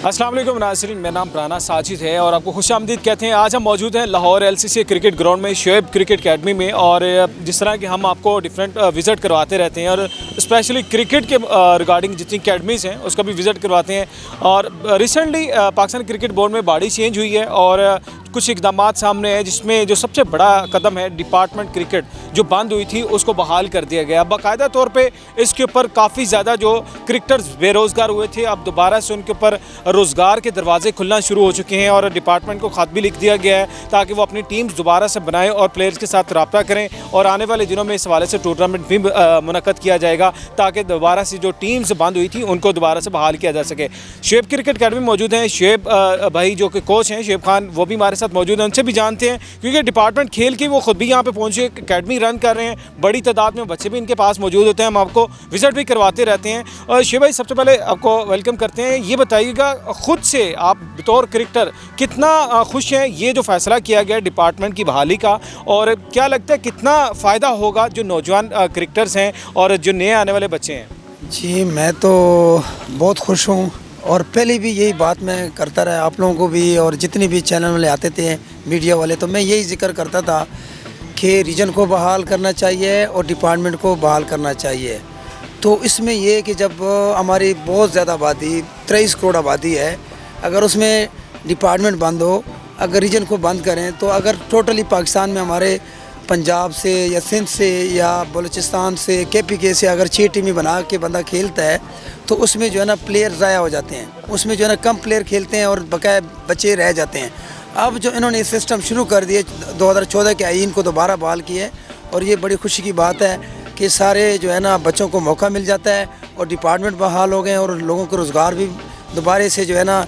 अस्सलाम वालेकुम नाज़रीन, मेरा नाम राना साजिद है और आपको खुशामदीद कहते हैं। आज हम मौजूद हैं लाहौर एलसीसी क्रिकेट ग्राउंड में शोएब क्रिकेट अकेडमी में। और जिस तरह कि हम आपको डिफरेंट विज़िट करवाते रहते हैं और स्पेशली क्रिकेट के रिगार्डिंग जितनी अकेडमीज़ हैं उसका भी विज़िट करवाते हैं। और रिसेंटली पाकिस्तान क्रिकेट बोर्ड में बॉडी चेंज हुई है और कुछ इकदाम सामने है, जिसमें जो सबसे बड़ा कदम है डिपार्टमेंट क्रिकेट जो बंद हुई थी उसको बहाल कर दिया गया। बाकायदा तौर पे इसके ऊपर काफ़ी ज़्यादा जो क्रिकेटर्स बेरोज़गार हुए थे, अब दोबारा से उनके ऊपर रोज़गार के दरवाजे खुलना शुरू हो चुके हैं और डिपार्टमेंट को ख़त भी लिख दिया गया है ताकि वो अपनी टीम्स दोबारा से बनाएं और प्लेयर्स के साथ रब्ता करें। और आने वाले दिनों में इस हवाले से टूर्नामेंट भी मुनक़्क़द किया जाएगा ताकि दोबारा से जो टीम्स बंद हुई थी उनको दोबारा से बहाल किया जा सके। शोएब क्रिकेट अकेडमी मौजूद हैं, शोएब भाई जो कि कोच हैं शोएब खान, वो भी हमारे साथ मौजूद हैं। उनसे भी जानते हैं क्योंकि डिपार्टमेंट खेल की वो खुद भी यहाँ पे पहुँचे, अकेडमी रन कर रहे हैं, बड़ी तादाद में बच्चे भी इनके पास मौजूद होते हैं, हम आपको विजिट भी करवाते रहते हैं। और शोएब भाई, सबसे पहले आपको वेलकम करते हैं। ये बताइएगा खुद से आप बतौर क्रिकेटर कितना खुश हैं ये जो फ़ैसला किया गया डिपार्टमेंट की बहाली का, और क्या लगता है कितना फ़ायदा होगा जो नौजवान क्रिकेटर्स हैं और जो नए आने वाले बच्चे हैं? जी, मैं तो बहुत खुश हूँ और पहले भी यही बात मैं करता रहा आप लोगों को भी, और जितने भी चैनल वाले आते थे मीडिया वाले, तो मैं यही जिक्र करता था कि रीजन को बहाल करना चाहिए और डिपार्टमेंट को बहाल करना चाहिए। तो इसमें ये कि जब हमारी बहुत ज़्यादा आबादी 23 करोड़ आबादी है, अगर उसमें डिपार्टमेंट बंद हो, अगर रीजन को बंद करें, तो अगर टोटली पाकिस्तान में हमारे पंजाब से या सिंध से या बलूचिस्तान से KPK से अगर 6 टीमें बना के बंदा खेलता है तो उसमें जो है ना प्लेयर ज़ाया हो जाते हैं, उसमें जो है ना कम प्लेयर खेलते हैं और बकाया बच्चे रह जाते हैं। अब जो इन्होंने सिस्टम शुरू कर दिए 2014 के आईन को दोबारा बहाल किए, और ये बड़ी खुशी की बात है कि सारे जो है ना बच्चों को मौका मिल जाता है और डिपार्टमेंट बहाल हो गए और लोगों को रोज़गार भी दोबारा से जो है ना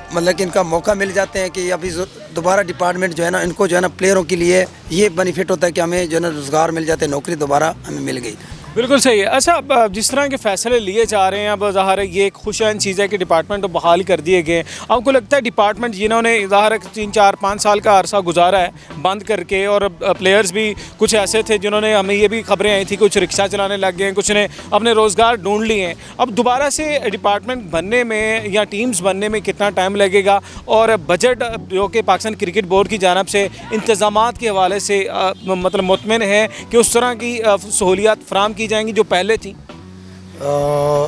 मतलब कि इनका मौका मिल जाते हैं कि अभी दोबारा डिपार्टमेंट जो है ना इनको जो है ना प्लेयरों के लिए ये बेनिफिट होता है कि हमें जो है ना रोज़गार मिल जाते हैं, नौकरी दोबारा हमें मिल गई। बिल्कुल सही है। अच्छा, अब जिस तरह के फ़ैसले लिए जा रहे हैं, अब ज़ाहिर है ये एक खुशहाल चीज़ है कि डिपार्टमेंट तो बहाल कर दिए गए। आपको लगता है डिपार्टमेंट जिन्होंने ज़ाहिर है 3, 4, 5 साल का अरसा गुजारा है बंद करके, और प्लेयर्स भी कुछ ऐसे थे जिन्होंने, हमें ये भी खबरें आई थी, कुछ रिक्शा चलाने लग गए, कुछ ने अपने रोज़गार ढूंढ लिए हैं, अब दोबारा से डिपार्टमेंट बनने में या टीम्स बनने में कितना टाइम लगेगा? और बजट जो कि पाकिस्तान क्रिकेट बोर्ड की जानिब से इंतज़ामात के हवाले से मतलब मुतमिन है कि उस तरह की सहूलियात फ़राहम की जाएंगी जो पहले थी?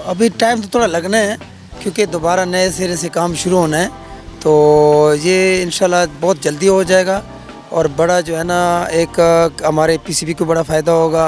अभी टाइम तो थोड़ा लगना है क्योंकि दोबारा नए सिरे से काम शुरू होना है, तो ये इंशाल्लाह बहुत जल्दी हो जाएगा और बड़ा जो है ना एक हमारे PCB को बड़ा फ़ायदा होगा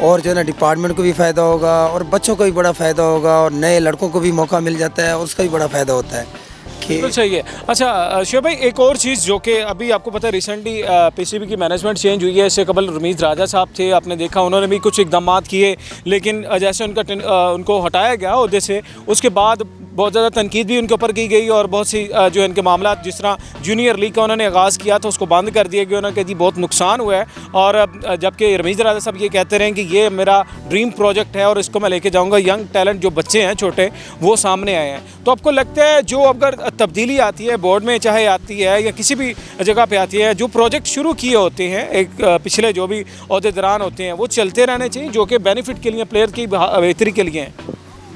और जो है ना डिपार्टमेंट को भी फ़ायदा होगा और बच्चों को भी बड़ा फ़ायदा होगा और नए लड़कों को भी मौका मिल जाता है और उसका भी बड़ा फ़ायदा होता है। बिल्कुल सही है। अच्छा शोएब भाई, एक और चीज़ जो कि अभी आपको पता है रिसेंटली PCB की मैनेजमेंट चेंज हुई है। इससे कबल रमीज़ राजा साहब थे, आपने देखा उन्होंने भी कुछ इकदाम किए, लेकिन जैसे उनको हटाया गया उहदे से, उसके बाद बहुत ज़्यादा तनकीद भी उनके ऊपर की गई और बहुत सी जो इनके मामला, जिस तरह जूनियर लीग का उन्होंने आगाज़ किया तो उसको बंद कर दिया गया। उन्होंने कहा जी बहुत नुकसान हुआ है, और जबकि रमीज़ राजा साहब ये कहते रहे कि ये मेरा ड्रीम प्रोजेक्ट है और इसको मैं लेके जाऊँगा, यंग टैलेंट जो बच्चे हैं छोटे वो सामने आए हैं। तो आपको लगता है जो अगर तब्दीली आती है बोर्ड में, चाहे आती है या किसी भी जगह पे आती है, जो प्रोजेक्ट शुरू किए होते हैं एक पिछले जो भी अहदेदारान होते हैं वो चलते रहने चाहिए जो कि बेनिफिट के लिए, प्लेयर की बेहतरी के लिए हैं?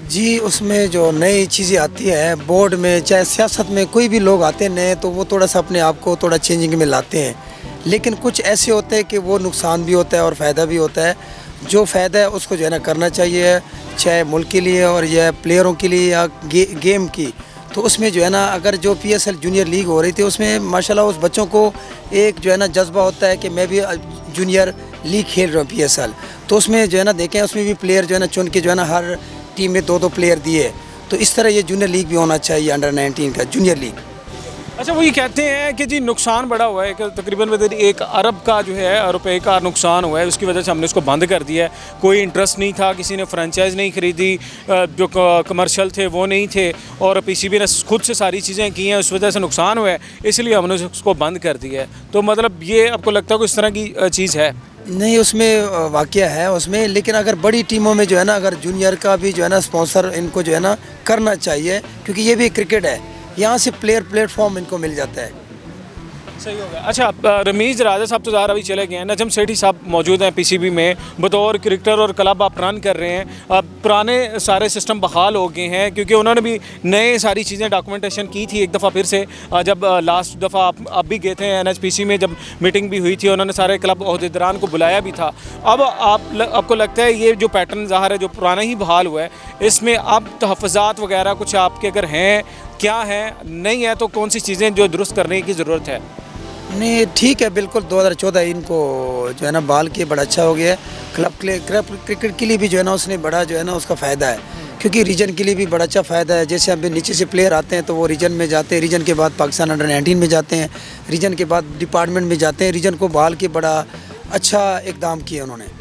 जी, उसमें जो नई चीज़ें आती है बोर्ड में, चाहे सियासत में कोई भी लोग आते हैं नए, तो वो थोड़ा सा अपने आप को थोड़ा चेंजिंग में लाते हैं, लेकिन कुछ ऐसे होते हैं कि वो नुकसान भी होता है और फ़ायदा भी होता है। जो फ़ायदा है उसको जो है ना करना चाहिए, चाहे मुल्क के लिए और या प्लेयरों के लिए या गेम की। तो उसमें जो है ना अगर जो PSL जूनियर लीग हो रही थी उसमें माशाल्लाह उस बच्चों को एक जो है ना जज्बा होता है कि मैं भी जूनियर लीग खेल रहा हूँ PSL, तो उसमें जो है ना देखें उसमें भी प्लेयर जो है ना चुन के जो है ना हर टीम में 2-2 प्लेयर दिए, तो इस तरह ये जूनियर लीग भी होना चाहिए, अंडर 19 का जूनियर लीग। अच्छा, वो ये कहते हैं कि जी नुकसान बड़ा हुआ है कि तकरीबन 1 अरब का जो है रुपए का नुकसान हुआ है, उसकी वजह से हमने उसको बंद कर दिया है। कोई इंटरेस्ट नहीं था, किसी ने फ्रेंचाइज नहीं खरीदी, जो कमर्शियल थे वो नहीं थे, और PCB ने खुद से सारी चीज़ें की हैं, उस वजह से नुकसान हुआ है, इसलिए हमने उसको बंद कर दिया है। तो मतलब ये आपको लगता है कोई इस तरह की चीज़ है? नहीं, उसमें वाक़या है उसमें, लेकिन अगर बड़ी टीमों में जो है ना अगर जूनियर का भी जो है ना स्पॉन्सर इनको जो है ना करना चाहिए, क्योंकि ये भी क्रिकेट है, यहाँ से प्लेटफॉर्म इनको मिल जाता है। सही हो गया। अच्छा, रमीज़ राजा साहब तो ज़ाहिर अभी चले गए हैं, नजम सेठी साहब मौजूद हैं पीसीबी में बतौर क्रिकेटर और क्लब आप रन कर रहे हैं। पुराने सारे सिस्टम बहाल हो गए हैं क्योंकि उन्होंने भी नए सारी चीज़ें डॉक्यूमेंटेशन की थी एक दफ़ा फिर से। जब लास्ट दफ़ा आप भी गए थे एनएचपीसी में, जब मीटिंग भी हुई थी, उन्होंने सारे क्लब अहदेदारान को बुलाया भी था। अब आपको लगता है ये जो पैटर्न ज़ाहिर है जो पुराना ही बहाल हुआ है, इसमें अब तहफ़्फ़ुज़ात वगैरह कुछ आपके अगर हैं, क्या है, नहीं है तो कौन सी चीज़ें जो दुरुस्त करने की ज़रूरत है? नहीं ठीक है, बिल्कुल 2014 इनको जो है ना बाल किए बड़ा अच्छा हो गया है। क्लब क्रिकेट के लिए भी जो है ना उसने बड़ा जो है ना उसका फ़ायदा है, क्योंकि रीजन के लिए भी बड़ा अच्छा फ़ायदा है। जैसे अभी नीचे से प्लेयर आते हैं तो वो रीजन में जाते हैं, रीजन के बाद पाकिस्तान अंडर-19 में जाते हैं, रीजन के बाद डिपार्टमेंट में जाते हैं। रीजन को बहाल के बड़ा अच्छा इकदाम किया उन्होंने।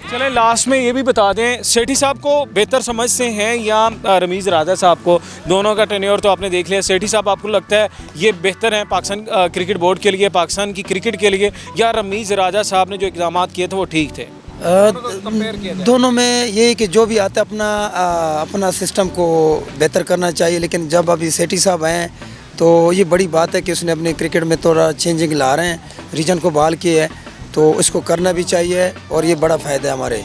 चलें लास्ट में ये भी बता दें, सेठी साहब को बेहतर समझते हैं या रमीज़ राजा साहब को? दोनों का टेन्योर तो आपने देख लिया। सेठी साहब आपको लगता है ये बेहतर हैं पाकिस्तान क्रिकेट बोर्ड के लिए, पाकिस्तान की क्रिकेट के लिए, या रमीज़ राजा साहब ने जो इक़दाम किए थे वो ठीक थे? दोनों में ये है कि जो भी आता है अपना सिस्टम को बेहतर करना चाहिए। लेकिन जब अभी सेठी साहब आए हैं तो ये बड़ी बात है कि उसने अपने क्रिकेट में थोड़ा चेंजिंग ला रहे हैं, रीजन को बहाल किए है, तो इसको करना भी चाहिए और ये बड़ा फ़ायदा है हमारे।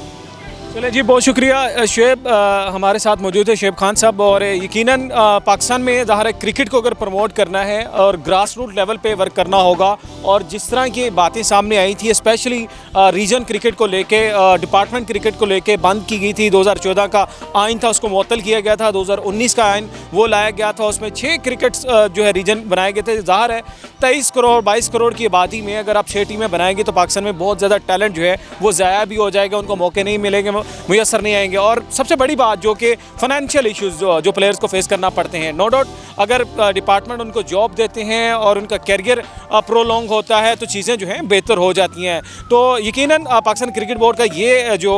चलिए जी, बहुत शुक्रिया। शुएब हमारे साथ मौजूद है, शुएब खान साहब। और यकीनन पाकिस्तान में ज़ाहिर है क्रिकेट को अगर प्रमोट करना है और ग्रास रूट लेवल पे वर्क करना होगा, और जिस तरह की बातें सामने आई थी स्पेशली रीजन क्रिकेट को लेके, डिपार्टमेंट क्रिकेट को लेके बंद की गई थी। 2014 का आइन था, उसको मुअत्तल किया गया था। 2019 का आइन वो लाया गया था, उसमें 6 क्रिकेट जो है रीजन बनाए गए थे। ज़ाहिर है 23 करोड़ 22 करोड़ की आबादी में अगर आप 6 टीमें बनाएंगे तो पाकिस्तान में बहुत ज़्यादा टैलेंट जो है वो ज़ाया भी हो जाएगा, उनको मौके नहीं मिलेंगे, मुयसर नहीं आएंगे। और सबसे बड़ी बात जो कि फाइनेंशियल इश्यूज़ जो प्लेयर्स को फेस करना पड़ते हैं, नो डाउट अगर डिपार्टमेंट उनको जॉब देते हैं और उनका कैरियर प्रोलॉन्ग होता है तो चीज़ें जो हैं बेहतर हो जाती हैं। तो यकीनन पाकिस्तान क्रिकेट बोर्ड का ये जो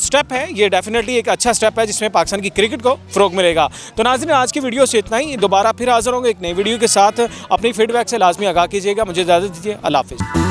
स्टेप है ये डेफिनेटली एक अच्छा स्टेप है जिसमें पाकिस्तान की क्रिकेट को फ़रोग मिलेगा। तो नाज़रीन, आज की वीडियो से इतना ही। दोबारा फिर हाज़िर होंगे एक नई वीडियो के साथ। अपनी फीडबैक से लाजमी आगाह कीजिएगा। मुझे इजाज़त दीजिए। अल्लाह हाफ़िज़।